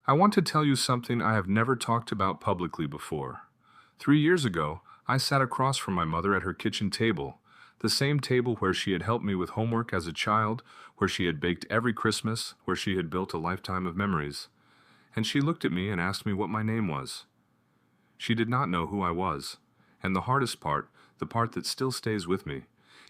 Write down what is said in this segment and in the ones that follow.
I want to tell you something I have never talked about publicly before. 3 years ago, I sat across from my mother at her kitchen table, the same table where she had helped me with homework as a child, where she had baked every Christmas, where she had built a lifetime of memories. And she looked at me and asked me what my name was. She did not know who I was. And the hardest part, the part that still stays with me,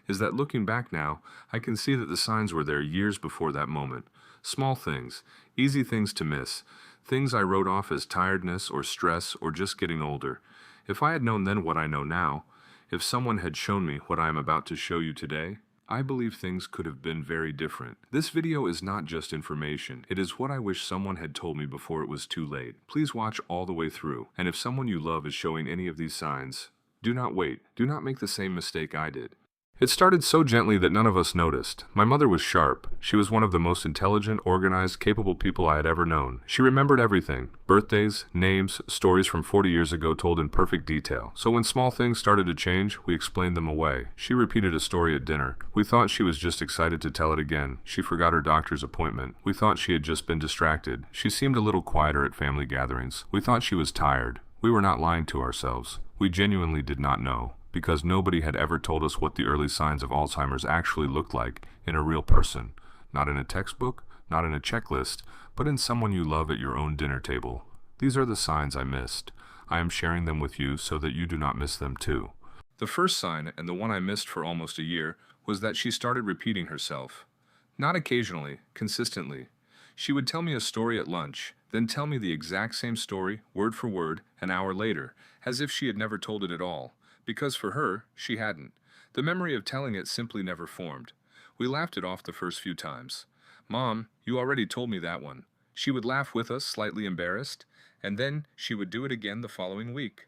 is that looking back now, I can see that the signs were there years before that moment. Small things, easy things to miss, things I wrote off as tiredness or stress or just getting older. If I had known then what I know now, if someone had shown me what I am about to show you today, I believe things could have been very different. This video is not just information, it is what I wish someone had told me before it was too late. Please watch all the way through, and if someone you love is showing any of these signs, do not wait. Do not make the same mistake I did. It started so gently that none of us noticed. My mother was sharp. She was one of the most intelligent, organized, capable people I had ever known. She remembered everything. Birthdays, names, stories from 40 years ago told in perfect detail. So when small things started to change, we explained them away. She repeated a story at dinner. We thought she was just excited to tell it again. She forgot her doctor's appointment. We thought she had just been distracted. She seemed a little quieter at family gatherings. We thought she was tired. We were not lying to ourselves. We genuinely did not know, because nobody had ever told us what the early signs of Alzheimer's actually looked like in a real person. Not in a textbook, not in a checklist, but in someone you love at your own dinner table. These are the signs I missed. I am sharing them with you so that you do not miss them too. The first sign, and the one I missed for almost a year, was that she started repeating herself. Not occasionally, consistently. She would tell me a story at lunch, then tell me the exact same story, word for word, an hour later, as if she had never told it at all. Because for her, she hadn't. The memory of telling it simply never formed. We laughed it off the first few times. "Mom, you already told me that one." She would laugh with us, slightly embarrassed, and then she would do it again the following week.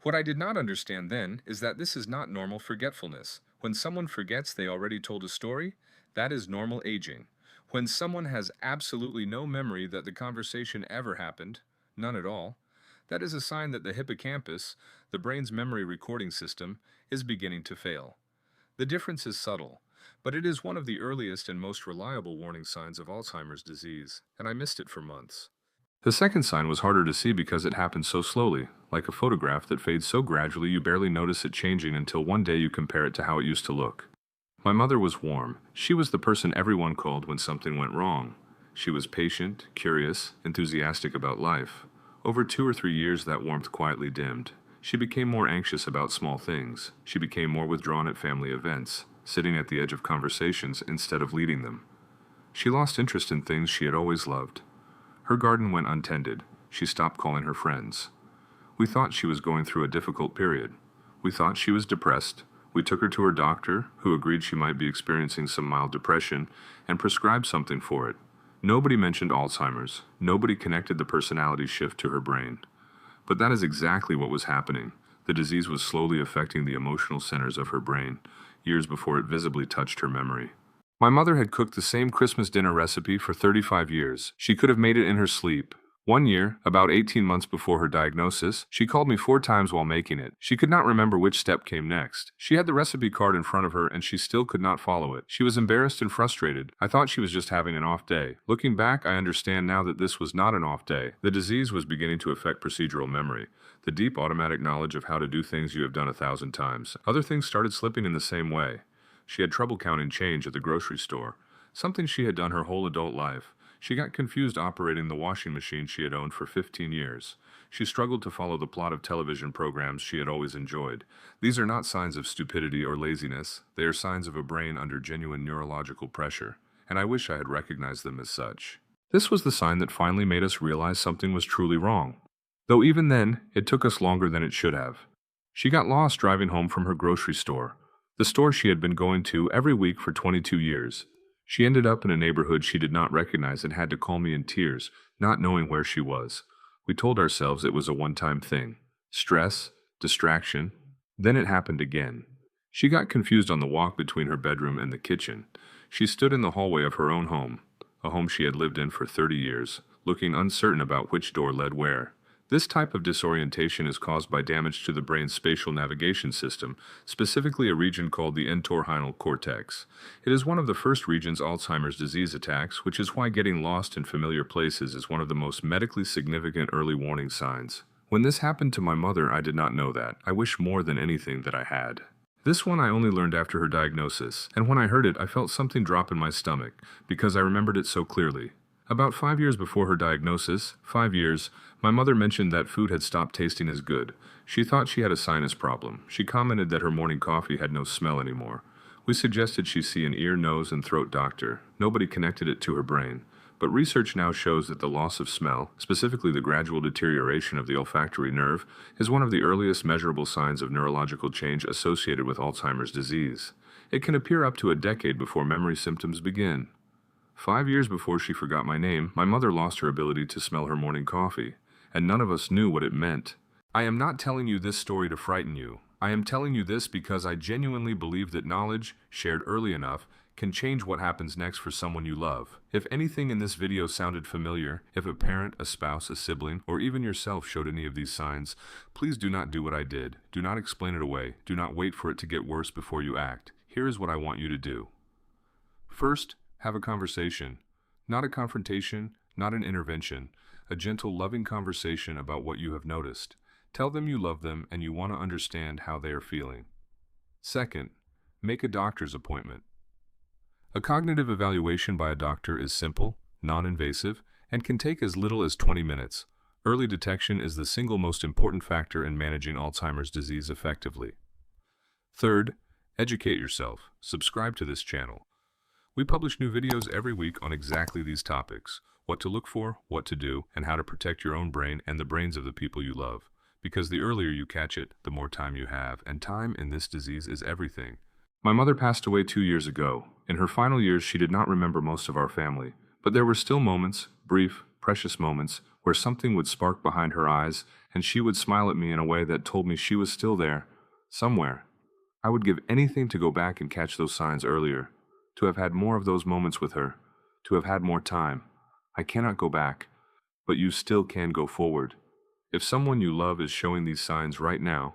What I did not understand then is that this is not normal forgetfulness. When someone forgets they already told a story, that is normal aging. When someone has absolutely no memory that the conversation ever happened, none at all, that is a sign that the hippocampus, the brain's memory recording system, is beginning to fail. The difference is subtle, but it is one of the earliest and most reliable warning signs of Alzheimer's disease, and I missed it for months. The second sign was harder to see because it happened so slowly, like a photograph that fades so gradually you barely notice it changing until one day you compare it to how it used to look. My mother was warm. She was the person everyone called when something went wrong. She was patient, curious, enthusiastic about life. Over 2 or 3 years, that warmth quietly dimmed. She became more anxious about small things. She became more withdrawn at family events, sitting at the edge of conversations instead of leading them. She lost interest in things she had always loved. Her garden went untended. She stopped calling her friends. We thought she was going through a difficult period. We thought she was depressed. We took her to her doctor, who agreed she might be experiencing some mild depression, and prescribed something for it. Nobody mentioned Alzheimer's. Nobody connected the personality shift to her brain. But that is exactly what was happening. The disease was slowly affecting the emotional centers of her brain, years before it visibly touched her memory. My mother had cooked the same Christmas dinner recipe for 35 years. She could have made it in her sleep. One year, about 18 months before her diagnosis, she called me 4 times while making it. She could not remember which step came next. She had the recipe card in front of her and she still could not follow it. She was embarrassed and frustrated. I thought she was just having an off day. Looking back, I understand now that this was not an off day. The disease was beginning to affect procedural memory, the deep automatic knowledge of how to do things you have done 1,000 times. Other things started slipping in the same way. She had trouble counting change at the grocery store, something she had done her whole adult life. She got confused operating the washing machine she had owned for 15 years. She struggled to follow the plot of television programs she had always enjoyed. These are not signs of stupidity or laziness. They are signs of a brain under genuine neurological pressure, and I wish I had recognized them as such. This was the sign that finally made us realize something was truly wrong. Though even then, it took us longer than it should have. She got lost driving home from her grocery store, the store she had been going to every week for 22 years. She ended up in a neighborhood she did not recognize and had to call me in tears, not knowing where she was. We told ourselves it was a one-time thing. Stress, distraction. Then it happened again. She got confused on the walk between her bedroom and the kitchen. She stood in the hallway of her own home, a home she had lived in for 30 years, looking uncertain about which door led where. This type of disorientation is caused by damage to the brain's spatial navigation system, specifically a region called the entorhinal cortex. It is one of the first regions Alzheimer's disease attacks, which is why getting lost in familiar places is one of the most medically significant early warning signs. When this happened to my mother, I did not know that. I wish more than anything that I had. This one I only learned after her diagnosis, and when I heard it, I felt something drop in my stomach, because I remembered it so clearly. About 5 years before her diagnosis, 5 years, my mother mentioned that food had stopped tasting as good. She thought she had a sinus problem. She commented that her morning coffee had no smell anymore. We suggested she see an ear, nose, and throat doctor. Nobody connected it to her brain. But research now shows that the loss of smell, specifically the gradual deterioration of the olfactory nerve, is one of the earliest measurable signs of neurological change associated with Alzheimer's disease. It can appear up to a decade before memory symptoms begin. 5 years before she forgot my name, my mother lost her ability to smell her morning coffee, and none of us knew what it meant. I am not telling you this story to frighten you. I am telling you this because I genuinely believe that knowledge, shared early enough, can change what happens next for someone you love. If anything in this video sounded familiar, if a parent, a spouse, a sibling, or even yourself showed any of these signs, please do not do what I did. Do not explain it away. Do not wait for it to get worse before you act. Here is what I want you to do. First, have a conversation. Not a confrontation, not an intervention. A gentle, loving conversation about what you have noticed. Tell them you love them and you want to understand how they are feeling. Second, make a doctor's appointment. A cognitive evaluation by a doctor is simple, non-invasive, and can take as little as 20 minutes. Early detection is the single most important factor in managing Alzheimer's disease effectively. Third, educate yourself. Subscribe to this channel. We publish new videos every week on exactly these topics: what to look for, what to do, and how to protect your own brain and the brains of the people you love. Because the earlier you catch it, the more time you have, and time in this disease is everything. My mother passed away 2 years ago. In her final years, she did not remember most of our family, but there were still moments, brief, precious moments, where something would spark behind her eyes, and she would smile at me in a way that told me she was still there, somewhere. I would give anything to go back and catch those signs earlier, to have had more of those moments with her, to have had more time. I cannot go back, but you still can go forward. If someone you love is showing these signs right now,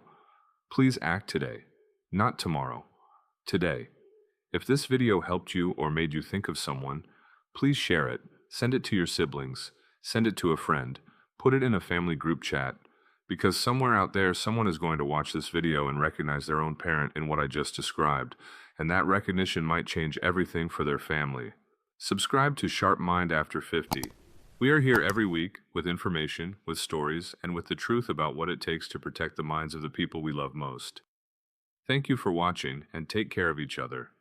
please act today, not tomorrow. Today. If this video helped you or made you think of someone, please share it, send it to your siblings, send it to a friend, put it in a family group chat, because somewhere out there someone is going to watch this video and recognize their own parent in what I just described, and that recognition might change everything for their family. Subscribe to Sharp Mind After 50. We are here every week with information, with stories, and with the truth about what it takes to protect the minds of the people we love most. Thank you for watching, and take care of each other.